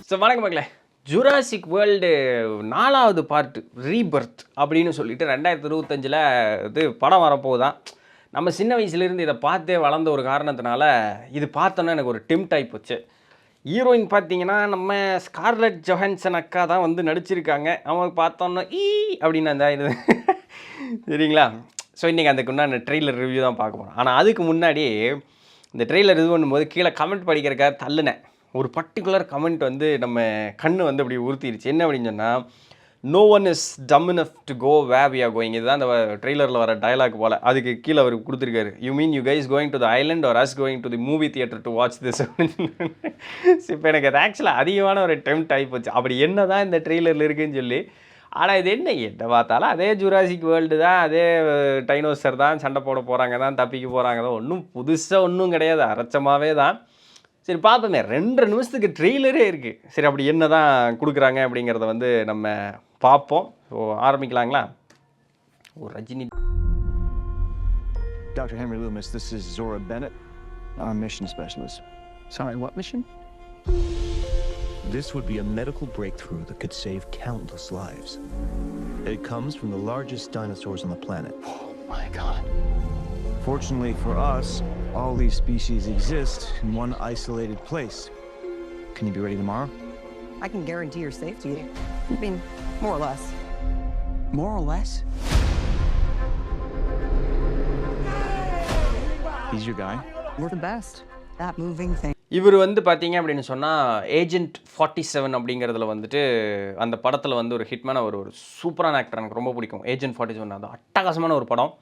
So வணக்கம் மக்களே. Jurassic world 4வது பார்ட் ரீபர்த் அப்படின்னு சொல்லிட்டு 2025 இது படம் வரப்போகுதான். நம்ம சின்ன வயசுலேருந்து இதை பார்த்தே வளர்ந்த ஒரு காரணத்தினால இது பார்த்தோன்னா எனக்கு ஒரு டெம்ட் ஆகி போச்சு. ஹீரோயின் பார்த்தீங்கன்னா நம்ம ஸ்கார்லெட் ஜொஹான்சன் அக்கா தான் வந்து நடிச்சிருக்காங்க. அவங்க பார்த்தோன்னா அப்படின்னு அந்த இது சரிங்களா. ஸோ இன்றைக்கி அதுக்கு உண்டான ட்ரெய்லர் ரிவ்யூ தான் பார்க்க போகிறோம். ஆனால் அதுக்கு முன்னாடி இந்த ட்ரெய்லர் இது பண்ணும்போது கீழே கமெண்ட் படிக்கிறக்காக தள்ளுனேன். ஒரு பர்டிகுலர் கமெண்ட் வந்து நம்ம கண்ணு வந்து அப்படி உறுத்திடுச்சு. என்ன அப்படின்னு சொன்னால், no one is dumb enough to go where we are going. இதுதான் அந்த ட்ரெய்லரில் வர டயலாக் போல். அதுக்கு கீழே அவர் கொடுத்துருக்காரு, you mean you guys going to the island or us going to the movie theatre to watch this. இப்போ எனக்கு அது ஆக்சுவலாக அதிகமான ஒரு டெம்ட் ஆகி போச்சு. அப்படி என்ன தான் இந்த ட்ரெய்லரில் இருக்குதுன்னு சொல்லி. ஆனால் இது என்ன பார்த்தாலும் அதே ஜுராசிக் வேர்ல்டு தான், அதே டைனோசர் தான், சண்டை போட போகிறாங்க தான், தப்பிக்க போகிறாங்க தான், ஒன்றும் புதுசாக ஒன்றும் கிடையாது, அரைச்சமாகவே தான். சரி பார்ப்போமே, 2 நிமிஷத்துக்கு ட்ரெய்லரே இருக்குது. சரி அப்படி என்ன தான் கொடுக்குறாங்க அப்படிங்கிறத வந்து நம்ம பார்ப்போம். ஸோ ஆரம்பிக்கலாங்களா? ஓ Rajini. Dr. Henry Loomis, this is Zora Bennett. I'm a mission specialist. Sorry, what mission? This would be a medical breakthrough that could save countless lives. It comes from the largest dinosaurs on the planet. Oh my God. Fortunately for us, all these species exist in one isolated place. Can you be ready tomorrow? I can guarantee your safety. I mean, more or less. More or less? He's your guy? We're the best. That moving thing. இவர் வந்து பார்த்தீங்க அப்படின்னு சொன்னால் agent 47 அப்படிங்கிறதுல வந்துட்டு அந்த படத்தில் வந்து ஒரு ஹிட்மான ஒரு சூப்பரான ஆக்டர், எனக்கு ரொம்ப பிடிக்கும். ஏஜென்ட் 47 அது அட்டகாசமான ஒரு படம்.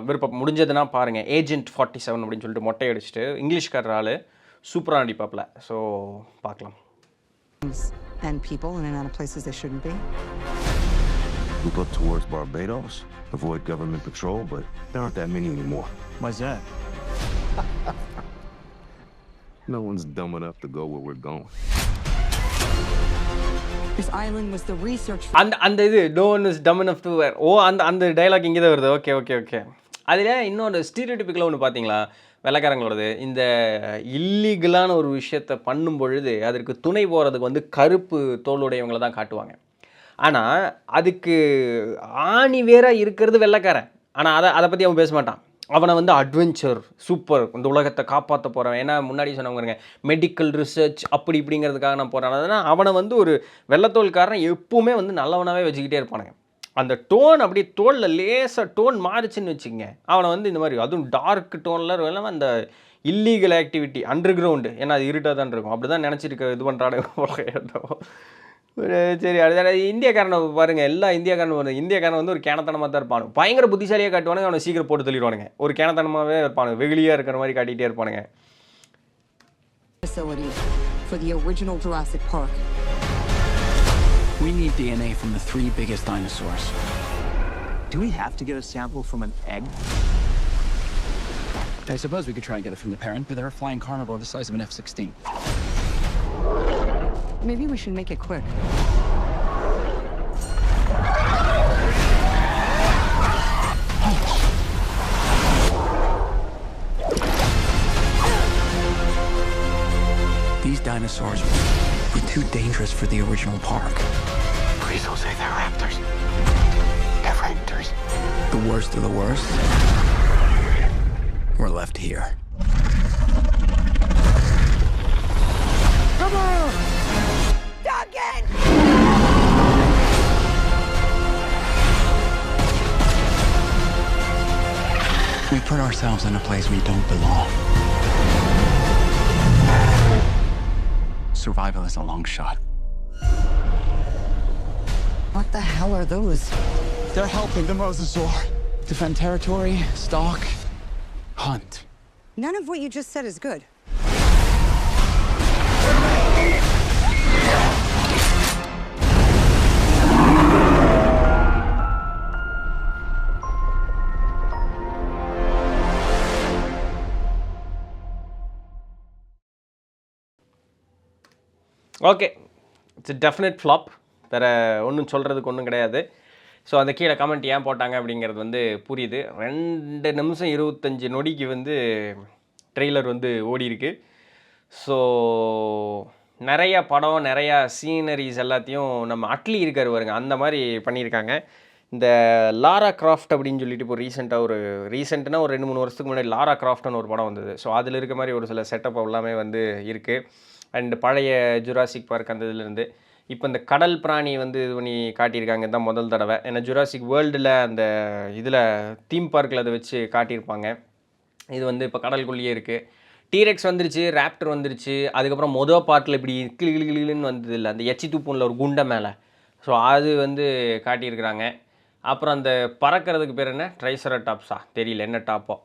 விருப்பம் முடிஞ்சதுன்னா பாருங்கள். ஏஜென்ட் 47 அப்படின்னு சொல்லிட்டு மொட்டை அடிச்சுட்டு இங்கிலீஷ்கார ஆள் சூப்பராக நடிப்பாப்பில். ஸோ பார்க்கலாம். And people in and out of places they shouldn't be. Move up towards Barbados, avoid government patrol, but there aren't that many anymore. Why's that? No one's dumb enough to go where we're going. This island was the research. அந்த இது no one is dumb enough to wear. அந்த dialogue இங்கே தான் வருது. Okay. அதில் இன்னொரு ஸ்டீரியோடிப்பிக்கலாக ஒன்று பார்த்தீங்களா, வெள்ளைக்காரங்களோடது. இந்த இல்லீகலான ஒரு விஷயத்தை பண்ணும் பொழுது அதற்கு துணை போகிறதுக்கு வந்து கருப்பு தோளுடையவங்களை தான் காட்டுவாங்க. ஆனால் அதுக்கு ஆணி வேறாக இருக்கிறது வெள்ளைக்காரன். ஆனால் அதை பற்றி அவன் பேச மாட்டான். அவனை வந்து அட்வென்ச்சர், சூப்பர், இந்த உலகத்தை காப்பாற்ற போகிறவன். ஏன்னா முன்னாடி சொன்னவங்க மெடிக்கல் ரிசர்ச் அப்படி இப்படிங்கிறதுக்காக நான் போகிறேன். அதனால் அவனை வந்து ஒரு வெள்ளத்தோல்காரன் எப்பவுமே வந்து நல்லவனாகவே வச்சுக்கிட்டே இருப்பானுங்க. அந்த டோன் அப்படி தோலில் லேசாக டோன் மாறிச்சுன்னு வச்சுக்கங்க, அவனை வந்து இந்த மாதிரி அதுவும் டார்க் டோனில் இல்லாமல் அந்த இல்லீகல் ஆக்டிவிட்டி அண்டர் கிரவுண்டு, ஏன்னா அது இருட்டாக தான் இருக்கும், அப்படி தான் நினச்சிருக்க இது பண்ணுறாடு. சரி அடுத்த இந்தியாக்காரனை பாருங்கள். எல்லா இந்தியாக்காரன் வந்து ஒரு கேனத்தனமாக தான் இருப்பானு. பயங்கர புத்திசாலியாக காட்டுவானுங்க, அவனை சீக்கிரம் போட்டு தள்ளிடுவானுங்க. ஒரு கேனத்தனமாகவே இருப்பானுங்க, வெகுளியாக இருக்கிற மாதிரி காட்டிகிட்டே இருப்பானுங்க. Facility for the original Jurassic Park. We need DNA from the 3 biggest dinosaurs. Do we have to get a sample from an egg? I suppose we could try and get it from the parent, but they're a flying carnivore the size of an F-16. Maybe we should make it quick. These dinosaurs were too dangerous for the original park. Please don't say they're raptors. They're raptors. The worst of the worst, we're left here. Come on! Duncan! We put ourselves in a place we don't belong. Survival is a long shot. What the hell are those? They're helping the mosasaur defend territory, stalk, hunt. None of what you just said is good. Okay, it's definite flop. வேறு ஒன்றும் சொல்கிறதுக்கு ஒன்றும் கிடையாது. So அந்த கீழே comment ஏன் போட்டாங்க அப்படிங்கிறது வந்து புரியுது. 2 நிமிஷம் 25 நொடிக்கு வந்து ட்ரெய்லர் வந்து ஓடி இருக்கு. ஸோ நிறைய படம் நிறையா சீனரிஸ் எல்லாத்தையும் நம்ம அட்லி இருக்கார் பாருங்க அந்த மாதிரி பண்ணியிருக்காங்க. இந்த லாரா கிராஃப்ட் அப்படின்னு சொல்லிட்டு இப்போ ரீசெண்ட்னா ஒரு 2-3 வருஷத்துக்கு முன்னாடி லாரா கிராஃப்ட்னு ஒரு படம் வந்தது. ஸோ அதில் இருக்க மாதிரி ஒரு சில செட்டப் எல்லாமே வந்து இருக்குது. அண்ட் பழைய ஜுராசிக் பார்க் அந்த இதுலேருந்து இப்போ இந்த கடல் பிராணி வந்து இது பண்ணி காட்டியிருக்காங்க தான் முதல் தடவை. ஏன்னா ஜுராசிக் வேர்ல்டில் அந்த இதில் தீம் பார்க்கில் அதை வச்சு காட்டியிருப்பாங்க. இது வந்து இப்போ கடலுக்குள்ளேயே இருக்குது. டீரெக்ஸ் வந்துருச்சு, ராப்டர் வந்துருச்சு. அதுக்கப்புறம் பார்ட்டில் இப்படி கிளின்னு வந்தது இல்லை, அந்த எச்சி தூப்புனில் ஒரு குண்டை மேலே. ஸோ அது வந்து காட்டியிருக்கிறாங்க. அப்புறம் அந்த பறக்கிறதுக்கு பேர் என்ன, ட்ரைசரடாப்ஸா தெரியல என்ன டாப்போ,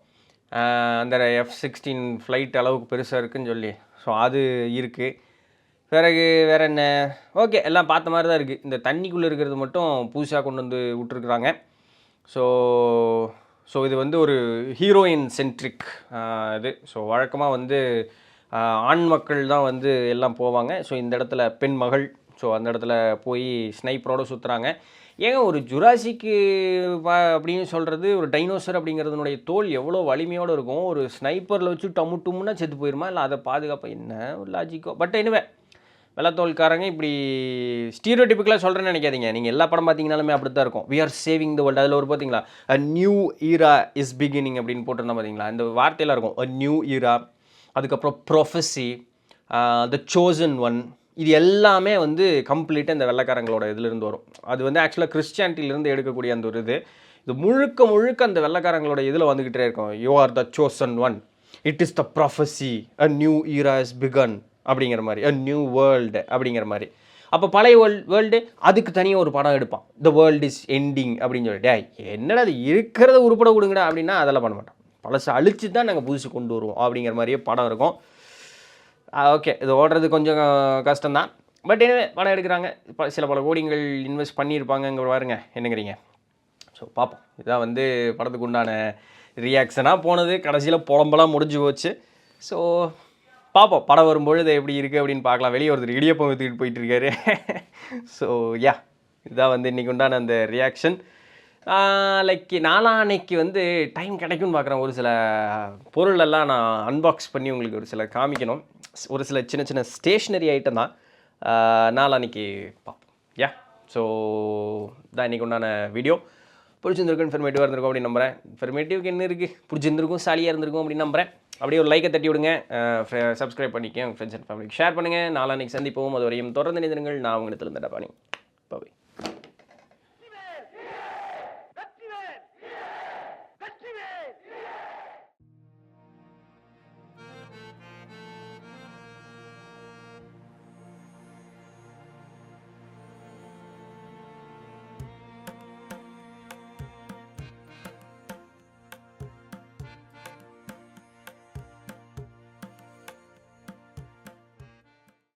அந்த F-16 ஃப்ளைட் அளவுக்கு பெருசாக இருக்குதுன்னு சொல்லி. ஸோ அது இருக்குது. பிறகு வேறு என்ன, ஓகே எல்லாம் பார்த்த மாதிரி தான் இருக்குது. இந்த தண்ணிக்குள்ளே இருக்கிறது மட்டும் புதுசாக கொண்டு வந்து விட்டுருக்குறாங்க. ஸோ இது வந்து ஒரு ஹீரோயின் சென்ட்ரிக் இது. ஸோ வழக்கமாக வந்து ஆண் மக்கள் தான் வந்து எல்லாம் போவாங்க. ஸோ இந்த இடத்துல பெண் மகள், ஸோ அந்த இடத்துல போய் ஸ்னைப்பரோடு சுற்றுறாங்க. ஏங்க ஒரு ஜுராசிக்கு அப்படின்னு சொல்கிறது, ஒரு டைனோசர் அப்படிங்கிறதுனுடைய தோல் எவ்வளோ வலிமையோடு இருக்கும். ஒரு ஸ்னைப்பரில் வச்சு டம்முன்னா செத்து போயிருமா, இல்லை அதை பாதுகாப்பாக என்ன ஒரு லாஜிக்கோ. பட் எனிவே வெள்ளத்தோல்காரங்க இப்படி ஸ்டீரியோடிப்பிக்கலாக சொல்கிறேன்னு நினைக்காதீங்க. நீங்கள் எல்லா படம் பார்த்தீங்கனாலுமே அப்படி தான் இருக்கும். We are saving the world. அதில் ஒரு பார்த்தீங்களா, a new era is beginning அப்படின்னு போட்டிருந்தா பார்த்தீங்களா, இந்த வார்த்தையெல்லாம் இருக்கும். அ நியூ ஈரா, அதுக்கப்புறம் ப்ரொஃபஸி, த சோசன் ஒன், இது எல்லாமே வந்து கம்ப்ளீட்டாக இந்த வெள்ளைக்காரங்களோட இதிலிருந்து வரும். அது வந்து ஆக்சுவலாக கிறிஸ்டியானிட்டியிலேருந்து எடுக்கக்கூடிய அந்த ஒரு இது முழுக்க அந்த வெள்ளைக்காரங்களோட இதில் வந்துக்கிட்டே இருக்கும். You are the chosen one, it is the prophecy, a new era is begun அப்படிங்கிற மாதிரி, அ நியூ வேர்ல்டு அப்படிங்கிற மாதிரி. அப்போ பழைய வேர்ல்டு அதுக்கு தனியாக ஒரு படம் எடுப்பான், த வேர்ல்டு இஸ் எண்டிங் அப்படின்னு சொல்லிட்டு. என்னடா அது இருக்கிறத உருப்பட கொடுங்கடா அப்படின்னா அதெல்லாம் பண்ண மாட்டோம். பழசு அழிச்சு தான் நாங்கள் புதுசு கொண்டு வருவோம் அப்படிங்கிற மாதிரியே படம் இருக்கும். ஓகே, இது ஓடுறது கொஞ்சம் கஷ்டம்தான். பட் எனவே படம் எடுக்கிறாங்க, சில பல கோடிங்கள் இன்வெஸ்ட் பண்ணியிருப்பாங்க. இங்கே பாருங்க என்னங்கிறீங்க. ஸோ பார்ப்போம். இதுதான் வந்து படத்துக்கு உண்டான ரியாக்ஷனாக போனது. கடைசியில் புலம்பெல்லாம் முடிஞ்சு போச்சு. ஸோ பார்ப்போம் படம் வரும்பொழுது எப்படி இருக்குது அப்படின்னு பார்க்கலாம். வெளியே ஒருத்தர் இடியப்பம் விற்றுக்கிட்டு போயிட்டுருக்காரு. ஸோ யா, இதுதான் வந்து இன்றைக்கி உண்டான அந்த ரியாக்ஷன். லைக் நாளான்னைக்கு வந்து டைம் கிடைக்கும்னு பார்க்குறேன். ஒரு சில பொருளெல்லாம் நான் அன்பாக்ஸ் பண்ணி உங்களுக்கு ஒரு சில காமிக்கணும். ஒரு சில சின்ன ஸ்டேஷ்னரி ஐட்டம் தான். நாளான்னைக்கு பார்ப்போம். யா, ஸோ தான் இன்றைக்கி உண்டான வீடியோ. பிடிச்சிருந்துருக்கும், இன்ஃபர்மேட்டிவாக இருந்திருக்கும் அப்படின்னு நம்புகிறேன். இன்ஃபர்மேட்டிவ்க்கு என்ன இருக்குது, பிடிச்சிருந்துருக்கும், சாலியாக இருந்திருக்கும் அப்படின்னு நம்புகிறேன். அப்படியே ஒரு லைக்கை தட்டி விடுங்க, சப்ஸ்கிரைப் பண்ணிக்க, உங்கள் ஃப்ரெண்ட்ஸ் அண்ட் ஃபேமிலிக்கு ஷேர் பண்ணுங்கள். நாளான்னைக்கு சந்திப்போம். அது வரையும் தொடர்ந்து நிறுங்கள். நான் உங்களிடத்தில் இருந்த டப்பானி.